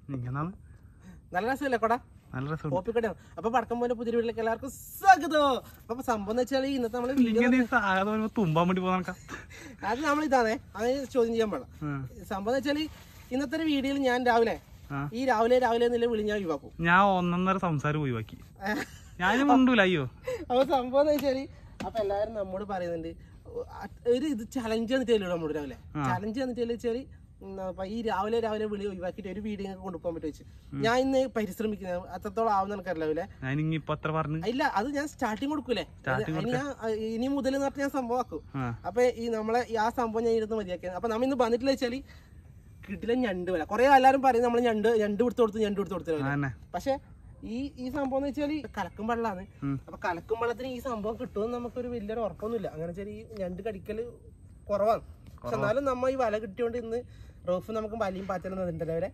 നല്ല രസമല്ലേ കൊട? കോപ്പിക്കടയാണ്. അപ്പൊ പടക്കം പോലെ പുതിയ വീട്ടിലേക്ക് എല്ലാവർക്കും സ്വാഗതം. അപ്പൊ സംഭവം എന്ന് വെച്ചാൽ ഇന്നത്തെ നമ്മള് അത് നമ്മളിതാണേ അത് ചോദ്യം ചെയ്യാൻ പാടാം. സംഭവം എന്ന് വെച്ചാല് ഇന്നത്തെ ഒരു വീഡിയോയിൽ ഞാൻ രാവിലെ എന്നുള്ള വിളി ഞാൻ ഒഴിവാക്കും. ഞാൻ ഒന്നൊന്നര സംസാരം ഒഴിവാക്കി. അയ്യോ അപ്പൊ സംഭവം എന്ന് വെച്ചാല് അപ്പൊ എല്ലാവരും നമ്മോട് പറയുന്നുണ്ട് ഒരു ഇത് ചലഞ്ച് തന്നിട്ടല്ലോ നമ്മോട് രാവിലെ ചലഞ്ച് തന്നിട്ട് വെച്ചാല് ഈ രാവിലെ വിളി ഒഴിവാക്കിട്ട് ഒരു വീഡിയോ കൊണ്ടുപോകാൻ പറ്റും വെച്ച് ഞാൻ ഇന്ന് പരിശ്രമിക്കുന്നത്. അത്രത്തോളം ആവുന്ന എനിക്കറിയില്ല. ഇല്ല അത് ഞാൻ സ്റ്റാർട്ടിങ് കൊടുക്കൂലേ ഇനി മുതൽ എന്ന് പറഞ്ഞാൽ ഞാൻ സംഭവം ആക്കും. അപ്പൊ ഈ നമ്മളെ ആ സംഭവം ഞാൻ ഇരുന്ന് മതിയാക്കിയത്. അപ്പൊ നമ്മ ഇന്ന് വന്നിട്ടില്ല വെച്ചാല് കിട്ടില്ല ഞണ്ട് വില. കുറെ എല്ലാവരും പറയും നമ്മള് ഞണ്ട് കൊടുത്തു. പക്ഷെ ഈ സംഭവം എന്ന് വെച്ചാല് കലക്കും വെള്ളമാണ്. അപ്പൊ കലക്കും വെള്ളത്തിന് ഈ സംഭവം കിട്ടുമെന്ന് നമുക്കൊരു വലിയൊരു ഉറപ്പൊന്നുമില്ല. അങ്ങനെ വെച്ചാൽ ഈ ഞണ്ട് കടിക്കല് കുറവാണ്. പക്ഷെ എന്നാലും നമ്മ ഈ വല കിട്ടിയോണ്ട് ഇന്ന് റൂഫ് നമുക്ക് വലിയും പാറ്റലുണ്ടല്ലോ അവരെ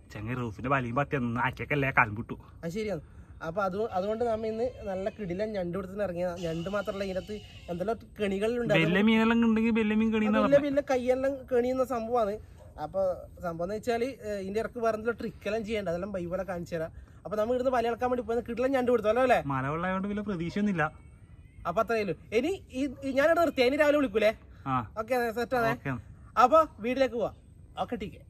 അത് ശരിയാണ്. അപ്പൊ അതുകൊണ്ട് നമ്മ ഇന്ന് നല്ല കിടിലൻ ഞണ്ട് കൊടുത്തിന് ഇറങ്ങിയ ഞണ്ട് മാത്രമല്ല ഇതിനകത്ത് എന്തെല്ലാം കെണികളുണ്ട്. വലിയ കൈയെല്ലാം കെണിയുന്ന സംഭവമാണ്. അപ്പൊ സംഭവം എന്ന് വെച്ചാല് ഇതിന്റെ ഇറക്ക് വേറെ ട്രിക്കെല്ലാം ചെയ്യേണ്ട അതെല്ലാം ബൈബിളെ കാണിച്ചു തരാം. അപ്പൊ നമ്മൾ ഇവിടുന്ന് വല ഇളക്കാൻ വേണ്ടി പോയി കിടിലൻ ഞണ്ട് കൊടുത്തല്ലോ അല്ലേ? മലവെള്ളമായോണ്ട് വലിയ പ്രതീക്ഷയൊന്നുമില്ല. അപ്പൊ അത്രയല്ലോ. ഇനി ഞാനിവിടെ നിർത്തിയ ഇനി രാവിലെ വിളിക്കൂലേ? ഓക്കെ സെറ്റ് ആണേ. അപ്പൊ വീട്ടിലേക്ക് പോവാ. ഓക്കെ ടീക്കെ.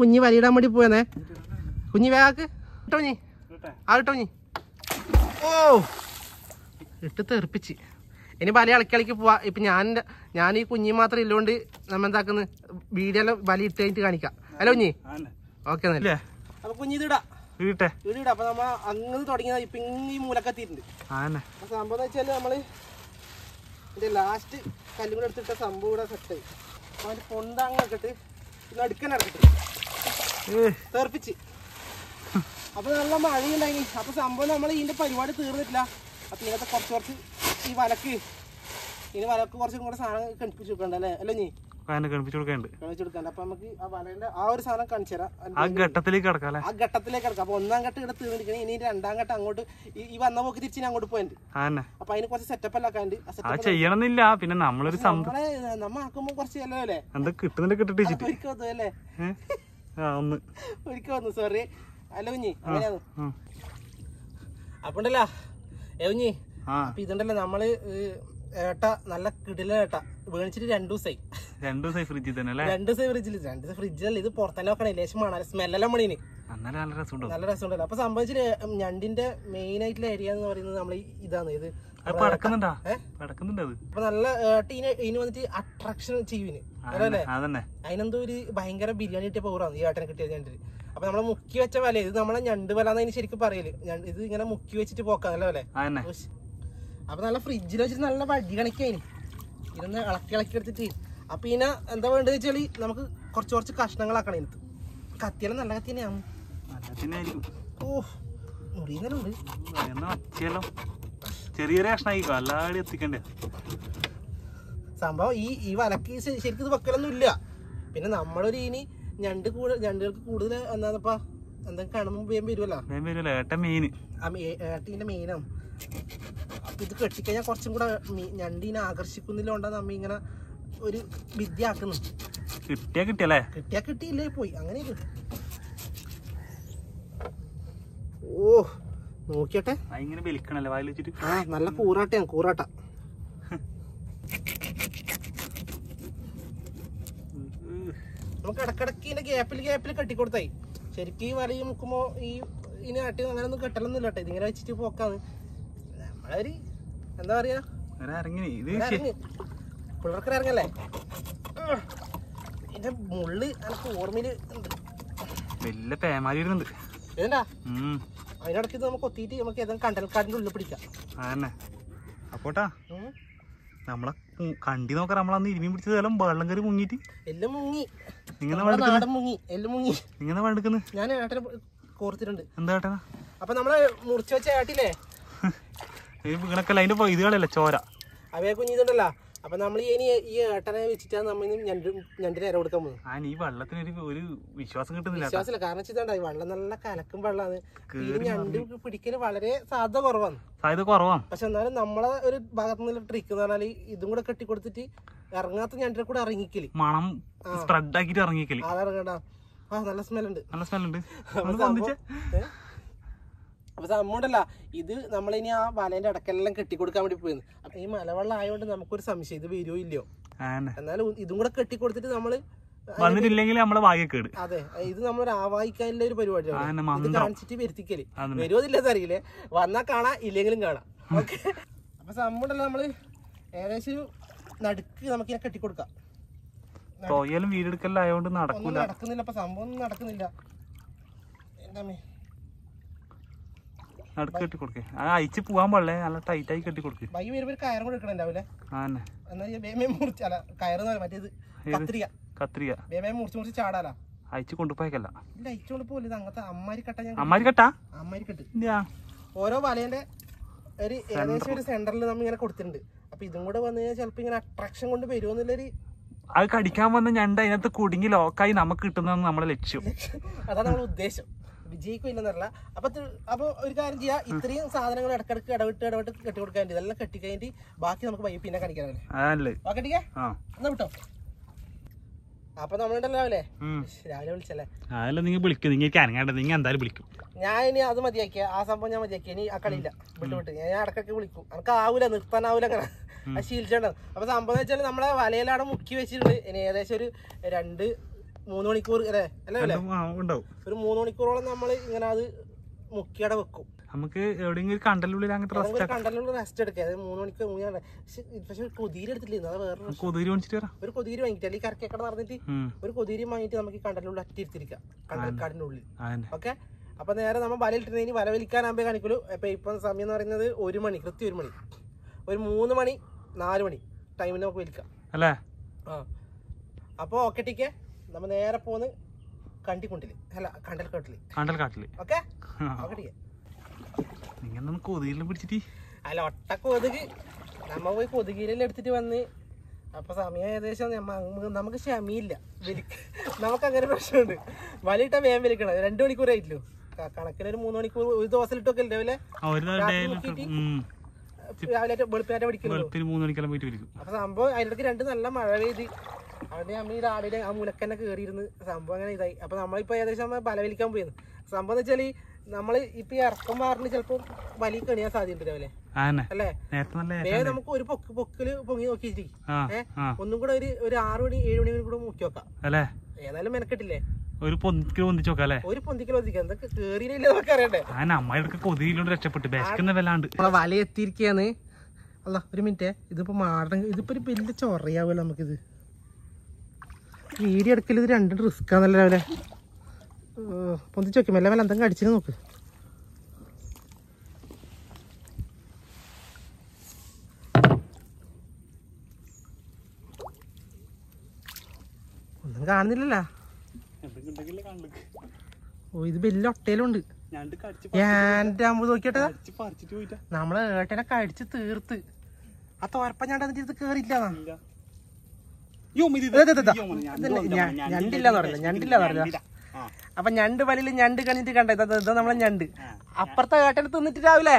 കുഞ്ഞി വലിയിടാൻ വേണ്ടി പോയെന്നേ. കുഞ്ഞി വേഗാക്ക് ഇട്ടോ നീ ഇട്ടോ നീ. ഓ ഇട്ട് തെറിപ്പിച്ച്. ഇനി വല ഇളക്കി പോവാ. ഇപ്പൊ ഞാൻ ഈ കുഞ്ഞി മാത്രം ഇല്ലോണ്ട് നമ്മ എന്താക്കുന്നു വീഡിയോ വലി ഇട്ട് കഴിഞ്ഞിട്ട് കാണിക്കാം. ഹലോ കുഞ്ഞി ഓക്കെ എന്നല്ലേ? അപ്പൊ കുഞ്ഞി ഇതിടാ വീടിടാ. അപ്പൊ നമ്മ അങ്ങനെ തുടങ്ങിയത് ഇപ്പൊ ഈ മൂലക്കെത്തിയിട്ടുണ്ട്. സംഭവം എന്ന് വെച്ചാല് നമ്മള് ഇതിന്റെ ലാസ്റ്റ് കല്ലും കൂടെ എടുത്തിട്ട സംഭവം ഇവിടെ സെറ്റായി. അപ്പൊ അതിന്റെ പൊന്തങ്ങട്ട് നടുക്കനടക്കിട്ട് തെറിപ്പിച്ച്. അപ്പൊ നല്ല മഴയുണ്ടായി. അപ്പൊ സംഭവം നമ്മൾ ഇതിന്റെ പരിപാടി തീർന്നിട്ടില്ല. അപ്പൊ ഇതിനകത്ത് കുറച്ച് ഈ വലക്ക് കുറച്ചും കൂടെ സാധനം കണിപ്പിച്ച് കൊടുക്കണ്ടല്ലേ? അല്ലേ നീ കണിപ്പിച്ചു കൊടുക്കണ്ട്. അപ്പൊ നമുക്ക് ആ വലന്റെ ആ ഒരു സാധനം കാണിച്ചു തരാം. ആ ഘട്ടത്തിലേക്ക് കിടക്കാം. അപ്പൊ ഒന്നാം ഘട്ടം ഇവിടെ തീർന്നിരിക്കണേ. ഇനി രണ്ടാം ഘട്ടം അങ്ങോട്ട് ഈ വന്ന പോക്ക് തിരിച്ച് അങ്ങോട്ട് പോയിട്ട് അപ്പൊ അതിന് കുറച്ച് സെറ്റപ്പ് എല്ലാം ആക്കാണ്ട് ചെയ്യണമെന്നില്ല. പിന്നെ നമ്മളൊരു നമ്മ ആക്കുമ്പോ കുറച്ച് അല്ലേ എന്താ കിട്ടുന്നില്ല കിട്ടിട്ട് അല്ലേ ഒരിക്കൽ വന്നു. സോറി അല്ല കുഞ്ഞി അങ്ങനെയാന്ന്. അപ്പൊ ഉണ്ടല്ലോ കുഞ്ഞി അപ്പൊ ഇതുണ്ടല്ലോ നമ്മള് ഏട്ട നല്ല കിടില ഏട്ട വേണിച്ചിട്ട് 2 ദിവസമായി ഫ്രിഡ്ജിൽ തന്നെ. 2 ദിവസം ഫ്രിഡ്ജിലല്ല ഇത് പുറത്തന്നെ വെക്കണേ. ലേശം മണാല സ്മെല്ലെല്ലാം മണീന് നല്ല രസമുണ്ടല്ലോ. അപ്പൊ സംഭവിച്ചിട്ട് ഞണ്ടിന്റെ മെയിൻ ആയിട്ടുള്ള ഏരിയ എന്ന് പറയുന്നത് നമ്മൾ ഇതാണ്. ഇത് അപ്പൊ നല്ല ഇതിന് വന്നിട്ട് അട്രാക്ഷൻ ചെയ്യുവിന് അല്ലേ? അതിനെന്തോ ഒരു ഭയങ്കര ബിരിയാണി കിട്ടിയ പൗറാണ് ഈ ഏട്ടനെ കിട്ടിയത് ഞണ്ടിന്. അപ്പൊ നമ്മളെ മുക്കി വെച്ച വല ഇത് നമ്മളെ ഞണ്ട് വല എന്നതിന് ശരിക്കും പറയല്. ഇത് ഇങ്ങനെ മുക്കി വെച്ചിട്ട് പോക്കാന്നല്ലേ വല. അപ്പൊ നല്ല ഫ്രിഡ്ജിൽ വെച്ചിട്ട് നല്ല വടി കണക്കായിന് ഇതൊന്ന് ഇളക്കി എടുത്തിട്ട്. അപ്പൊ ഇതിനെ എന്താ വേണ്ടത് വെച്ചാല് നമുക്ക് കുറച്ച് കഷ്ണങ്ങളാക്കണം. ഇതിനകത്ത് കത്തിയെല്ലാം നല്ല കത്തി തന്നെയാണ്. ഓ മുറിയുന്നുണ്ട് ചെറിയ കഷ്ണായിക്കോ അല്ലാതെ എത്തിക്കണ്ടേ സംഭവം. ഈ വലക്ക് ശരിക്കും ഇത് വെക്കലൊന്നും ഇല്ല. പിന്നെ നമ്മളൊരു ഇനി ഞണ്ടുകൾക്ക് കൂടുതൽ എന്താന്നപ്പാ എന്തെങ്കിലും കാണുമ്പോ വേഗം വരുമല്ലോ. ഏട്ടീന്റെ മെയിനാണ്. അപ്പൊ ഇത് കെട്ടിക്കഴിഞ്ഞാൽ കുറച്ചും കൂടെ ഞണ്ടിനെ ആകർഷിക്കുന്നില്ലോണ്ടാ നമ്മ ഇങ്ങനെ ഒരു വിദ്യ ആക്കുന്നു. കിട്ടിയില്ലേ പോയി അങ്ങനെ. ഓ നോക്കിയട്ടെ നല്ല കൂറാട്ട. നമുക്ക് ഇടക്കിടക്ക് ഇതിന്റെ ഗ്യാപ്പിൽ കെട്ടിക്കൊടുത്തായി. ശരിക്കും ഈ വലയും മുക്കുമ്പോ ഈ നാട്ടിൽ അങ്ങനെ ഒന്നും കെട്ടലൊന്നും ഇല്ല കേട്ടോ. ഇതിങ്ങനെ വെച്ചിട്ട് പോക്കാണ് നമ്മളൊരു എന്താ പറയാ പിള്ളേർക്ക് ഇറങ്ങല്ലേ. ഇതിന്റെ മുള്ള് എനിക്ക് ഓർമ്മയില് ഉണ്ട്. ഇതെന്താ അതിനിടയ്ക്ക് നമുക്ക് ഒത്തിയിട്ട് നമുക്ക് ഏതെങ്കിലും കണ്ടൽക്കാടിന്റെ ഉള്ളിൽ പിടിക്കാം. അപ്പോട്ടാ നമ്മളെ കണ്ടി നോക്കാം. നമ്മളന്ന് ഇരുമീൻ പിടിച്ചത് വെള്ളം കയറി മുങ്ങിട്ട് എല്ലാം മുങ്ങി. ഞാൻ ഏട്ടനെ കോർത്തിട്ടുണ്ട്. എന്താ ഏട്ടനാ? അപ്പൊ നമ്മളെ മുറിച്ച് വെച്ച ഏട്ടില്ലേ ഇതിന്റെ ചോര അവയെ കുഞ്ഞിതുണ്ടല്ലോ അപ്പൊ നമ്മൾ ഇനി ഈ ഏട്ടനെ വെച്ചിട്ടാണ് നമ്മൾ ഞണ്ടിന് ഇര കൊടുക്കാൻ പോകുന്നത്. ആ ഈ വെള്ളത്തിന് ഒരു വിശ്വാസം കിട്ടുന്നില്ല. വിശ്വാസമില്ല, കാരണം വെച്ചിട്ടുണ്ടായി വെള്ളം നല്ല കലക്കും വെള്ളമാണ്. ഞണ്ട് പിടിക്കല് വളരെ സാധ്യത കുറവാണ്. പക്ഷെ എന്നാലും നമ്മളെ ഒരു ഭാഗത്തു നിന്നുള്ള ട്രിക്ക് എന്ന് പറഞ്ഞാൽ ഇതും കൂടെ കെട്ടിക്കൊടുത്തിട്ട് ഇറങ്ങാത്ത ഞണ്ടിനെ കൂടെ ഇറങ്ങിക്കല്, മണം സ്പ്രെഡ് ആക്കിട്ട് ഇറങ്ങിക്കല്. അതിറങ്ങണ്ട. ആ നല്ല സ്മെല്ലുണ്ട്. അപ്പൊ സംഭവം ഉണ്ടല്ല, ഇത് നമ്മളിനി ആ വലേന്റെ ഇടക്കെല്ലാം കെട്ടിക്കൊടുക്കാൻ വേണ്ടി പോയിരുന്നു. അപ്പൊ ഈ മലവെള്ളം ആയതുകൊണ്ട് നമുക്കൊരു സംശയം ഇത് വരുമോ ഇല്ലയോ. എന്നാലും ഇതും കൂടെ കെട്ടിക്കൊടുത്തിട്ട് നമ്മള് വന്നിട്ടില്ലെങ്കിൽ നമ്മളെ ഭാഗ്യക്കേട്. അതെ, ഇത് നമ്മളൊരു ആവാഹിക്കാനുള്ള ഒരു പരിപാടിയാണ്. ഇത് കാണിച്ചിട്ട് വരുത്തിക്കല്. വരുമോ ഇല്ലാത്ത അറിയില്ലേ, വന്നാ കാണാം ഇല്ലെങ്കിലും കാണാം. ഓക്കെ. അപ്പൊ സംഭവം ഉണ്ടല്ലോ, നമ്മള് ഏകദേശം നടുക്ക് നമുക്കിനെ കെട്ടിക്കൊടുക്കാം. വീടെടുക്കലായോണ്ട് നടക്കുന്നില്ല. അപ്പൊ സംഭവം ഒന്നും നടക്കുന്നില്ല. എന്താ കെട്ടിക്കൊടുക്കേ, അയച്ച് പോവാൻ പാടില്ലേ, നല്ല ടൈറ്റ് ആയി കെട്ടിക്കൊടുക്കേ. വൈകി വരുമ്പോ കയറും കൂടെ എടുക്കണുണ്ടാവില്ലേ? മുറിച്ചല്ല കയറ്, മറ്റേത് കത്രിക വേമേ മുറിച്ച് ചാടാലാ. അയച്ച് കൊണ്ടുപോയക്കല്ല, ഇല്ല അയച്ചുകൊണ്ട് പോകില്ല. അങ്ങനത്തെ അമ്മാരി കെട്ട് ഓരോ വലേന്റെ ഒരു ഏകദേശം ഒരു സെന്ററിൽ നമ്മൾ ഇങ്ങനെ കൊടുത്തിട്ടുണ്ട്. അപ്പൊ ഇതും കൂടെ വന്നു കഴിഞ്ഞാൽ ചിലപ്പോ ഇങ്ങനെ അട്രാക്ഷൻ കൊണ്ട് വരുമോന്നുള്ളൊരു, അത് കടിക്കാൻ വന്ന ഞണ്ട് അതിനകത്ത് കുടുങ്ങി ലോക്കായി നമുക്ക് കിട്ടുന്നതാണ് നമ്മുടെ ലക്ഷ്യം. അതാണ് നമ്മുടെ ഉദ്ദേശം. വിജയിക്കില്ലെന്നല്ല. അപ്പൊ ഒരു കാര്യം ചെയ്യാം, ഇത്രയും സാധനങ്ങൾ ഇടക്കിടക്ക് ഇടവിട്ട് കെട്ടിക്കൊടുക്കാൻ വേണ്ടി ഇതെല്ലാം കെട്ടിക്കഴിഞ്ഞിട്ട് ബാക്കി നമുക്ക് പിന്നെ കാണിക്കാനല്ലേ. കെട്ടിക്കേ എന്നാ വിട്ടോ. അപ്പൊ നമ്മളുണ്ടല്ലോ രാവിലെ വിളിച്ചല്ലേ, ഞാൻ ഇനി അത് മതിയാക്കിയ ആ സംഭവം ഞാൻ മതിയാക്കിയ. ഇനി ആ കളിയില്ല, വിട്ട് ഞാൻ ഇടക്കൊക്കെ വിളിക്കും. എനിക്ക് ആവൂല, നിർത്താനാവൂല, അങ്ങനെ അത് ശീലിച്ചിട്ടുണ്ടാവും. അപ്പൊ സംഭവം എന്ന് വെച്ചാൽ നമ്മളെ വലയിലാണ് മുക്കി വെച്ചിട്ടുണ്ട്. ഇനി ഏകദേശം ഒരു 2-3 മണിക്കൂർ അല്ലേ അല്ലേ ഒരു 3 മണിക്കൂറോളം നമ്മൾ ഇങ്ങനെ അത് മുക്കിയടെ വെക്കും. നമുക്ക് എവിടെയെങ്കിലും കണ്ടലുള്ളിൽ റെസ്റ്റ് എടുക്കുക. 3 മണിക്കൂർ പക്ഷെ കൊതിരി എടുത്തിട്ടില്ല. അത് വേറെ ഒരു കൊതിരി വാങ്ങിയിട്ട് അല്ലെങ്കിൽ കരക്കൊക്കെ നടന്നിട്ട് ഒരു കൊതിരി വാങ്ങിയിട്ട് നമുക്ക് ഈ കണ്ടലിനുള്ളിൽ അറ്റിരുത്തിരിക്കാം, കണ്ടൽക്കാടിന്റെ ഉള്ളിൽ. ഓക്കെ. അപ്പൊ നേരെ നമ്മൾ വല ഇട്ടിട്ടുണ്ടെങ്കിൽ വല വലിക്കാനാകുമ്പോ കാണിക്കുള്ളൂ. അപ്പൊ ഇപ്പം സമയം എന്ന് പറയുന്നത് 1 മണി, കൃത്യം 1 മണി, ഒരു 3 മണി 4 മണി ടൈമിന് നമുക്ക് വലിക്കാം അല്ലേ. അപ്പൊ ഓക്കെ ടീക്കെ, നമ്മ നേരെ പോന്ന് കണ്ടിക്കൊണ്ടില് അല്ല കണ്ടൽക്കാട്ടില്. ഓക്കെ. അല്ല ഒട്ട കൊതുക് നമ്മ പോയി കൊതുകിലെല്ലാം എടുത്തിട്ട് വന്ന്. അപ്പൊ സമയം ഏകദേശം നമുക്ക് ക്ഷമയില്ല, നമുക്ക് അങ്ങനെ പ്രശ്നമുണ്ട്. വലിയിട്ട വേഗം വലിക്കണം. 2 മണിക്കൂറായിട്ടില്ലോ, കണക്കിന് ഒരു 3 മണിക്കൂർ ഒരു ദിവസം ഇട്ടൊക്കെ രാവിലെ വെളുപ്പിനാറ്റ പഠിക്കുന്നു. അപ്പൊ സംഭവം അതിനിടയ്ക്ക് 2 നല്ല മഴ പെയ്ത് അവിടെ നമ്മൾ ഈ രാവിലെ ആ മുലക്കന്നെ കയറിയിരുന്ന് സംഭവം അങ്ങനെ ഇതായി. അപ്പൊ നമ്മളിപ്പോ ഏകദേശം ബലവലിക്കാൻ പോയിരുന്നു. സംഭവം എന്ന് വെച്ചാല് നമ്മള് ഇപ്പൊ ഇറക്കം മാറിന് ചിലപ്പോ വലിയ കണിയാൻ സാധ്യത രാവിലെ അല്ലേ. വേഗം നമുക്ക് ഒരു പൊക്കില് പൊങ്ങി നോക്കിയിട്ട് ഒന്നും കൂടെ ഒരു 6 മണി 7 മണി കൂടെ മുക്കി വെക്കാം അല്ലേ. ഏതായാലും മെനക്കെട്ടില്ലേ, ഒരു പൊന്തിക്കൽ പൊന്തിക്കാം. എന്തൊക്കെ കേറിയില്ല നമുക്ക് അറിയണ്ടേ. വല എത്തിയിരിക്കാന്ന്. അല്ല ഒരു മിനിറ്റ്, ഇതിപ്പോ മാറണം. ഇതിപ്പോ ഒരു വലിയ ചൊറയാവല്ലോ നമുക്കിത്. വീഡിയോ എടുക്കൽ ഇത് 2 റിസ്ക് ആണല്ലോ രാവിലെ. പൊന്തിച്ച് നോക്കി മെല്ലെ എന്തെങ്കിലും അടിച്ചിട്ട് നോക്ക്. ഒന്നും കാണുന്നില്ലല്ലോ. ഓ ഇത് വലിയ ഒട്ടയിലുണ്ട്. എൻ്റെ അമ്മ നോക്കിയോട്ടെ, നമ്മളെ ഏട്ടനെ കടിച്ച് തീർത്ത്. ആ തോരപ്പ ഞാൻ അതിന്റെ കേറിയില്ല. ഞണ്ടില്ലാന്ന് പറഞ്ഞ. അപ്പൊ ഞണ്ട് വലിയിൽ ഞണ്ട് കണിട്ട് കണ്ട ഇതാ നമ്മളെ ഞണ്ട്. അപ്പുറത്തെ ഏട്ടനെ തിന്നിട്ട് രാവിലെ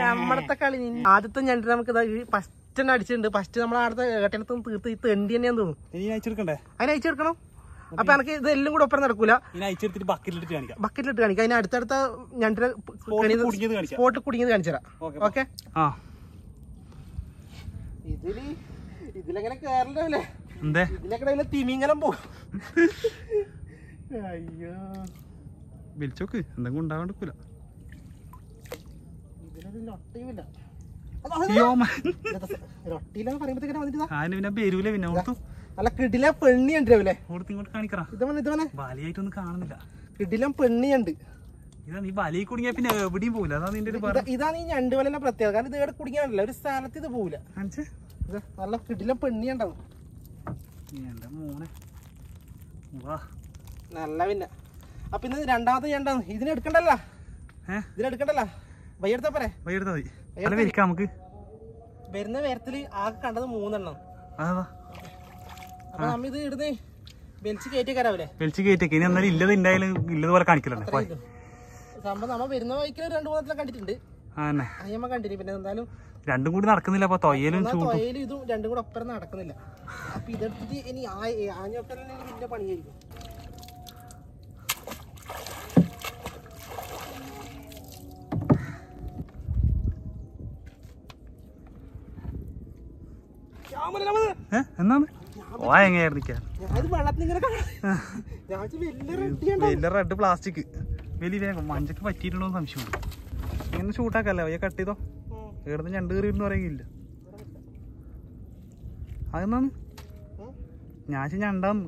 നമ്മടത്തെ കളി. ആദ്യത്തെ ഞണ്ട് നമുക്ക് ഫസ്റ്റ് തന്നെ അടിച്ചിട്ടുണ്ട്. ഫസ്റ്റ് നമ്മളെ അടുത്ത ഏട്ടനെ തീർത്ത് ഈ തെണ്ടി തന്നെയാന്ന് തോന്നുന്നു. അതിന് അയച്ചെടുക്കണം. അപ്പൊ എനിക്ക് ഇതെല്ലാം കൂടെ ഒപ്പം നടക്കൂല. ബക്കറ്റിലിട്ട് കാണിക്കാം. അതിന് അടുത്തടുത്ത ഞണ്ടിനെ സ്പോട്ട് കുടുങ്ങിയത് കാണിച്ചു തരാം. ഓക്കെ. ഇതിലെങ്ങനെ കേറണ്ടല്ലേ, ഇതിലൊക്കെ തിമിങ്ങലം പോകും. അയ്യോ വിളിച്ചോക്ക് എന്തെങ്കിലും ഉണ്ടാവാണ്ടിരിക്കൂല. ഇതിലൊട്ടിയില്ല അല്ല കിടില പെണ്ണിയുണ്ട് രാവിലെ. കിടിലം പെണ്ണിയുണ്ട്. ഇതാണ് ഈ ഞണ്ട് വലന്റെ പ്രത്യേകത. കാരണം ഇത് ഇവിടെ കുടുങ്ങിയാണല്ലോ, ഒരു സ്ഥലത്ത് ഇത് പോവില്ല. നല്ല കിടിലം പെണ്ണിയുണ്ടാവും. നല്ല പിന്നെ അപ്പൊ ഇന്ന് രണ്ടാമത്തെ ഞണ്ടാണ്. ഇതിനെടുക്കണ്ടല്ലോ, വയ്യെടുത്താ പോരെ. നമുക്ക് വരുന്ന വേരത്തില് ആകെ കണ്ടത് 3 എണ്ണം. അതാ അപ്പൊ നമ്മ ഇത് ഇടുന്ന് വലിച്ച് കയറ്റിക്കാരാവില്ലേ? വലിച്ച് കയറ്റേക്ക് ഇനി എന്നാലും ഇല്ലത് ഉണ്ടായാലും ഇല്ലതുപോലെ കാണിക്കലാണ് സംഭവം നമ്മ വരുന്ന വഴിക്ക് 2-3 കണ്ടിട്ടുണ്ട്. അയ്യമ്മ കണ്ടിന്. പിന്നെ എന്തായാലും രണ്ടും കൂടി നടക്കുന്നില്ല. അപ്പൊ തൊയ്യലും തൊയലും ഇതും രണ്ടും കൂടെ ഒപ്പം നടക്കുന്നില്ല. അപ്പൊ ഇതെടുത്തിട്ട് ഇനി ആഞ്ഞൊക്കെ വലിയ പണിയായിരിക്കും. എന്നാണ് വലിയ റെഡ് പ്ലാസ്റ്റിക് വലിയ വേഗം മഞ്ചക്ക് പറ്റിയിട്ടുണ്ടോ സംശയമുണ്ട്. ഇങ്ങനെ ഷൂട്ടാക്കല്ലേ വയ്യ കട്ട് ചെയ്തോ ഏടുന്ന് ഞണ്ട് കയറിയിരുന്നു പറയുകയില്ല. അതെന്നാണ് ഞാൻ ഞണ്ടാന്ന്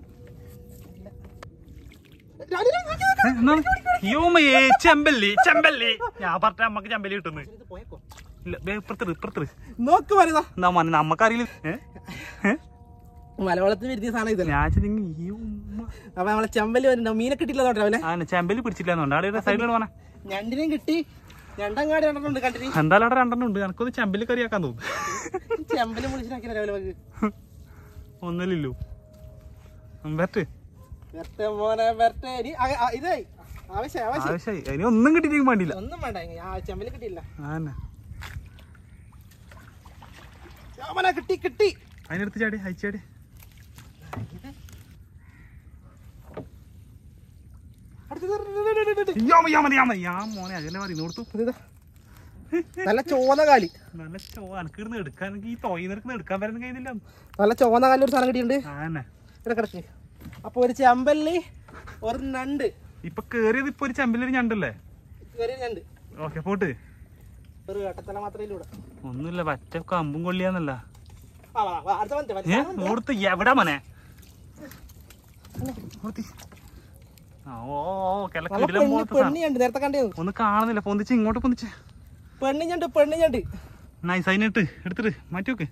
ചെമ്പല്ലി ചെമ്പല്ലി ഞാൻ പറഞ്ഞ നമ്മക്ക് ചെമ്പല്ലി കിട്ടുന്നു. നമ്മക്കറിയില്ല മലവെള്ളത്തിൽ വരുന്ന സാധനം ഇതല്ല. അപ്പൊ നമ്മളെ ചെമ്പല്ലി വരുന്നുണ്ടോ? മീനെ കിട്ടിയില്ല. ചെമ്പല്ലി പിടിച്ചില്ല സൈഡിൽ പോണേ. ഞണ്ടിനെയും കിട്ടി. ഞണ്ടങ്ങാടി 2 ഉണ്ട് കണ്ടിട്ട്. എന്തായാലും അവിടെ 2 ഉണ്ട്. എനിക്കൊന്ന് ചെമ്പല്ലി കറിയാക്കാൻ തോന്നുന്നു. ചെമ്പല്ലി മുളിച്ചിട്ടാക്കിയ രാവിലെ ഒന്നല്ലോ ഇനി ഒന്നും കിട്ടിയിട്ട് വേണ്ടിയില്ല. ഒന്നും വേണ്ട. ചെമ്പല്ലി കിട്ടിയില്ല. കിട്ടി കിട്ടി. അതിനടുത്ത് ചാടി അയച്ചാടി. മോനെ അതല്ലേ പറയുന്നു കൊടുത്തു. നല്ല ചോന്ന കാലി. നല്ല അനക്കിരുന്ന് എടുക്കാൻ ഈ തൊയ്ന്ന് എടുക്കാൻ വരുന്ന കഴിയുന്നില്ല. നല്ല ചോന്ന കാലിൽ ഒരു സാധനം കിട്ടിയിട്ടുണ്ട്. കിടക്ക്. അപ്പൊ ഒരു ചെമ്പല്ലി ഒരു ഞണ്ട്. ഇപ്പൊ കേറിയത് ഇപ്പൊ ഒരു ചെമ്പല്ലി ഞണ്ടല്ലേ? ഞണ്ട്. Okay pot. ഒരു ഏട്ടത്തല മാത്രമേ ഒന്നുമില്ല പറ്റ കമ്പും കൊള്ളിയാന്നല്ല. എവിടെ മോനെ ഒന്ന് കാണുന്നില്ല. പൊന്തിച്ച് ഇങ്ങോട്ട് പൊന്തിച്ച് പെണ്ണിഞ്ഞണ്ട് നൈസ്. അതിനിട്ട് എടുത്തിട്ട് മാറ്റി വെക്ക്.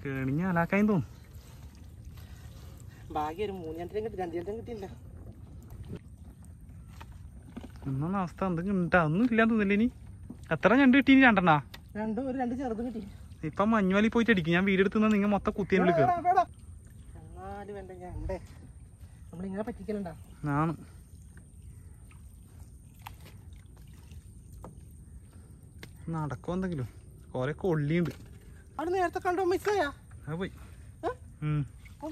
കേണിഞ്ഞ അലാക്കായി തോന്നും. ഭാഗ്യം 3 ഞണ്ടിനും കിട്ടി. 2 ഞണ്ടും കിട്ടിയില്ല. ഒന്നും അവസ്ഥ എന്തെങ്കിലും ഉണ്ടാ ഒന്നും ഇല്ലാന്ന് തോന്നില്ല. ഇനി എത്ര ഞണ്ട് കിട്ടി? 2 എണ്ണ. 2 ചെറുതും കിട്ടി. ഇപ്പൊ മഞ്ഞുവലി പോയിട്ട് അടിക്കും. ഞാൻ വീട് എടുത്തുന്ന നിങ്ങൾ മൊത്തം കുത്തിയതിനുള്ളിൽ കയറും. നമ്മളിങ്ങനെ പറ്റിക്കലുണ്ടാ? ആണ്. നടക്കും എന്തെങ്കിലും കൊറേ കൊള്ളിയുണ്ട്. അവിടെ നേരത്തെ കണ്ടോ? മിസ്സായാ? പോയി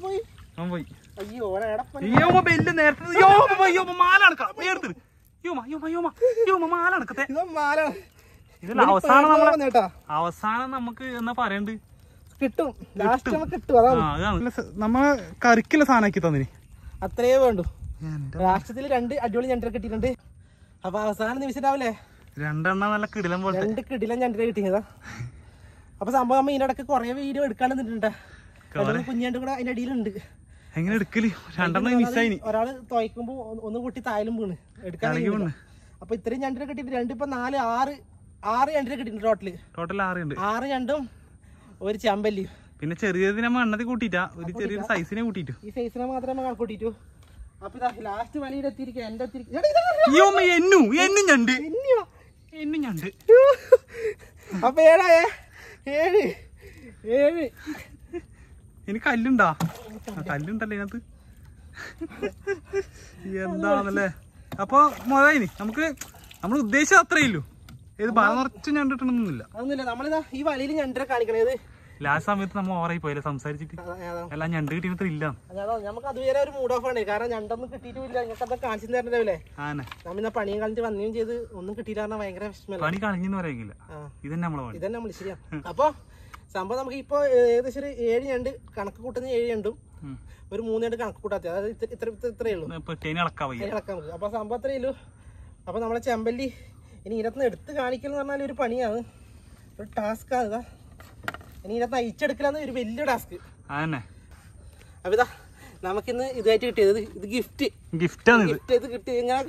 പോയി. പോയി. അയ്യോ അവസാനം നമുക്ക് എന്നാ പറയണ്ട് കിട്ടും. നമ്മളെ കറിക്കുള്ള സാധനമാക്കി തന്നിന്. അത്രേ വേണ്ടു. രാഷ്ട്രത്തില് 2 അടിപൊളി ഞണ്ടിനെ കിട്ടിയിട്ടുണ്ട്. അപ്പൊ അവസാന നിമിഷം രാവിലെ 2 എണ്ണം നല്ല കിടിലം പോലെ 2 കിടിലൻ ഞണ്ടിനെ കിട്ടിയതാ. അപ്പൊ സംഭവം നമ്മ ഇതിനിടക്ക് കൊറേ വീഡിയോ എടുക്കാണ്ടിട്ടുണ്ട്. കുഞ്ഞാണ്ട് കൂടെ അതിന്റെ അടിയിലുണ്ട്. എങ്ങനെ എടുക്കല്? 2 എണ്ണം മിസ്സായി. ഒരാള് തുയക്കുമ്പോ ഒന്ന് കൂട്ടി തായാലും വീണ് എടുക്കാൻ. അപ്പൊ ഇത്രയും ഞണ്ടിനെ കിട്ടിയിട്ട് 2 ഇപ്പൊ 4 6 ഞണ്ടിനെ കിട്ടിയിട്ടുണ്ട്. ടോട്ടൽ 6 ഉണ്ട്. 6 ഞണ്ടും ഒരു ചെമ്പല്ലി. പിന്നെ ചെറിയത് നമ്മ എണ്ണത്തിൽ കൂട്ടിട്ടാ ഒരു ചെറിയൊരു സൈസിനെ കൂട്ടിട്ടു. ഈ സൈസിനെ മാത്രമേ കൂട്ടിട്ടു. അപ്പൊ ലാസ്റ്റ് വലിയുടെ എത്തിയിരിക്കും. എന്റെ ഞണ്ട്. അപ്പൊ 7 ഇനി കല്ലുണ്ടാ? കല്ലുണ്ടല്ലേ ഇതിനകത്ത്. എന്താണല്ലേ? അപ്പൊ മുതലായി നമുക്ക് നമ്മൾ ഉദ്ദേശിച്ചത് അത്രയല്ലോ. ഏത് ബലം നിറച്ച് ഞണ്ടിട്ടൊന്നുമില്ല. അതൊന്നുമില്ല. നമ്മളിതാ ഈ വലയിൽ ഞണ്ടിനെ കാണിക്കണത്. ലാസ്റ്റ് സമയത്ത് നമ്മൾ ഓവറായി പോയല്ലേ സംസാരിച്ചിട്ട്. എല്ലാം ഞണ്ട് കിട്ടിയിട്ട് ഇല്ല. നമുക്ക് അതുവരെ ഒരു മൂഡ് ഓഫ് ആണ്. കാരണം ഞണ്ടൊന്നും കിട്ടിയിട്ടില്ല. നിങ്ങൾക്ക് അത് കാണിച്ചു തരണ്ടല്ലേ? നമ്മ പണിയും കളഞ്ഞിട്ട് വന്നുകയും ചെയ്ത് ഒന്നും കിട്ടിയില്ല. ഭയങ്കര വിഷമം. പണി കളഞ്ഞെന്ന് പറയില്ല. ഇതന്നെ നമ്മൾ ശരിയാ. അപ്പൊ സംഭവം നമുക്ക് ഇപ്പൊ ഏകദേശം ഒരു 7 ഞണ്ട് കണക്ക് കൂട്ടുന്ന 7 ഞണ്ടും ഒരു 3 ഞണ്ട് കണക്ക് കൂട്ടാത്ത. അതായത് ഇത്രയേ ഉള്ളൂ. അപ്പൊ സംഭവം അത്രയേ ഉള്ളൂ. അപ്പൊ നമ്മളെ ചെമ്പല്ലി ഇനി ഇതിനകത്ത് എടുത്ത് കാണിക്കലെന്ന് പറഞ്ഞാൽ ഒരു പണിയാണ്, ഒരു ടാസ്ക് ആണ്. ഇനി ഇതിനകത്ത് അയച്ചെടുക്കലാന്ന് ഒരു വലിയ ടാസ്ക്. അപ്പൊ ഇതാ നമുക്കിന്ന് ഇതായിട്ട് കിട്ടിയത്. ഇത് ഗിഫ്റ്റ് ഇത് കിട്ടി. ഇങ്ങനെ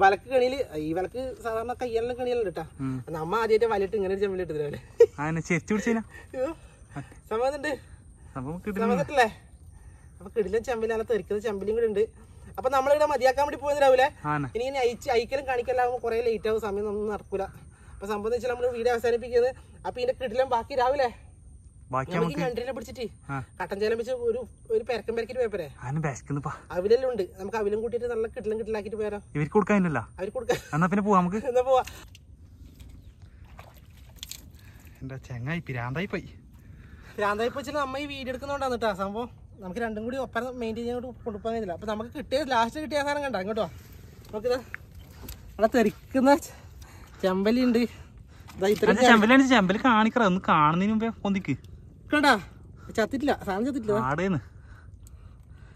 വലക്ക് കണിയില് ഈ വലക്ക് സാധാരണ കയ്യെല്ലാം കണിയെല്ലാം കിട്ടാ. നമ്മ ആദ്യമായിട്ട് വലയിട്ട് ഇങ്ങനെ ഒരു ചെമ്പല്ലി ഇട്ടതില്ലേ സംഭവം ഉണ്ട്. സംഭവത്തില്ലേ? അപ്പൊ കിടിലൻ ചെമ്പലി, നല്ല തെറിക്കുന്ന ചെമ്പലിയും കൂടെ ഉണ്ട്. അപ്പൊ നമ്മളിവിടെ മതിയാക്കാൻ വേണ്ടി പോകുന്ന രാവിലെ ആണ്. ഇനി അയക്കലും കാണിക്കലാകുമ്പോൾ കുറെ ലേറ്റ് ആവും, സമയം ഒന്നും നടക്കൂല. അപ്പൊ സംഭവം വെച്ചാൽ നമ്മള് വീഡിയോ അവസാനിപ്പിക്കുന്നത്. അപ്പൊ ഇതിന്റെ കിട്ടിലും ബാക്കി രാവിലെ നമുക്ക് ഞണ്ടിനെ പിടിച്ചിട്ട് കട്ടൻ ചേലം വെച്ച് ഒരു പെരക്കം പെരക്കിട്ട് പോയപ്പോരെ. അവിലെല്ലാം ഉണ്ട്, നമുക്ക് അവിലും കൂട്ടിട്ട് നല്ല കിട്ടിലാക്കിട്ട് പോയാലോ. ഇവർക്ക് കൊടുക്കാനില്ല, അവർക്ക് കൊടുക്കാം. എന്നാ പിന്നെ പോവാ, നമുക്ക് എന്നാ പോവാ. എന്താ ചെങ്ങായി പിരാന്തായി പോയി. പിരാന്തായി പോയി നമ്മ ഈ വീഡിയോ എടുക്കുന്നോണ്ടാണ് കേട്ടോ സംഭവം. നമുക്ക് രണ്ടും കൂടി ഒപ്പം മെയിൻറ്റെയിൻ ചെയ്യാൻ കൊണ്ടുപോകാൻ കഴിയില്ല. അപ്പൊ നമുക്ക് കിട്ടിയ ലാസ്റ്റ് കിട്ടിയ സാധനം കണ്ട ഇങ്ങോട്ടോ. നമുക്കിത് അവിടെ തെറിക്കുന്ന ചെമ്പലി ഉണ്ട്. ചെമ്പല് കാണിക്കറ ഒന്ന് കാണുന്നതിന് മുമ്പേ പൊന്തിക്ക് കണ്ടാ. ചത്തിട്ടില്ല, സാധനം ചത്തിട്ടില്ല.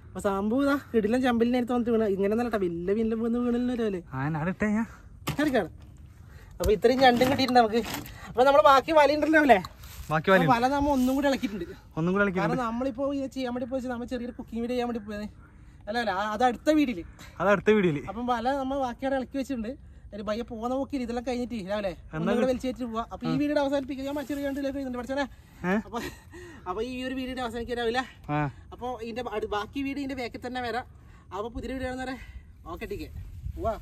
അപ്പൊ സംഭവം ഇതാ കിടിലം ചെമ്പലിനടുത്ത് വന്നിട്ട് വീണ. ഇങ്ങനെ നല്ല വലിയ വന്ന് വീണല്ലേ. അപ്പൊ ഇത്രയും ഞണ്ടും കിട്ടിയിട്ടുണ്ട് നമുക്ക്. അപ്പൊ നമ്മള് ബാക്കി വല ഉണ്ടല്ലോ അല്ലേ, വല നമ്മ ഒന്നും കൂടി ഇളക്കിയിട്ടുണ്ട്. കാരണം നമ്മളിപ്പോ ഇത് ചെയ്യാൻ വേണ്ടി പോയി നമ്മൾ ചെറിയൊരു കുക്കിംഗ് വീഡിയോ ചെയ്യാൻ വേണ്ടി പോയത് അല്ല അത് അടുത്ത വീഡിയോയില്. അപ്പം വല നമ്മൾ ബാക്കിയോടെ ഇളക്കി വെച്ചിട്ടുണ്ട്. ഭയ പോകുന്ന നോക്കി ഇതെല്ലാം കഴിഞ്ഞിട്ട് രാവിലെ വലിച്ചേറ്റ് പോവാ. അപ്പൊ ഈ വീഡിയോ അവസാനിപ്പിക്കുക. ഞാൻ ചെറിയ കണ്ടിലേക്ക് എഴുതുന്നുണ്ട് പഠിച്ചേ. അപ്പൊ ഈ ഒരു വീഡിയോ അവസാനിക്കാൻ രാവിലെ. അപ്പൊ ഇതിന്റെ ബാക്കി വീഡിയോ ഇതിന്റെ ബാക്കിൽ തന്നെ വരാം. അപ്പൊ പുതിയ വീഡിയോ ഓക്കെ ടീക്കെ പോവാ.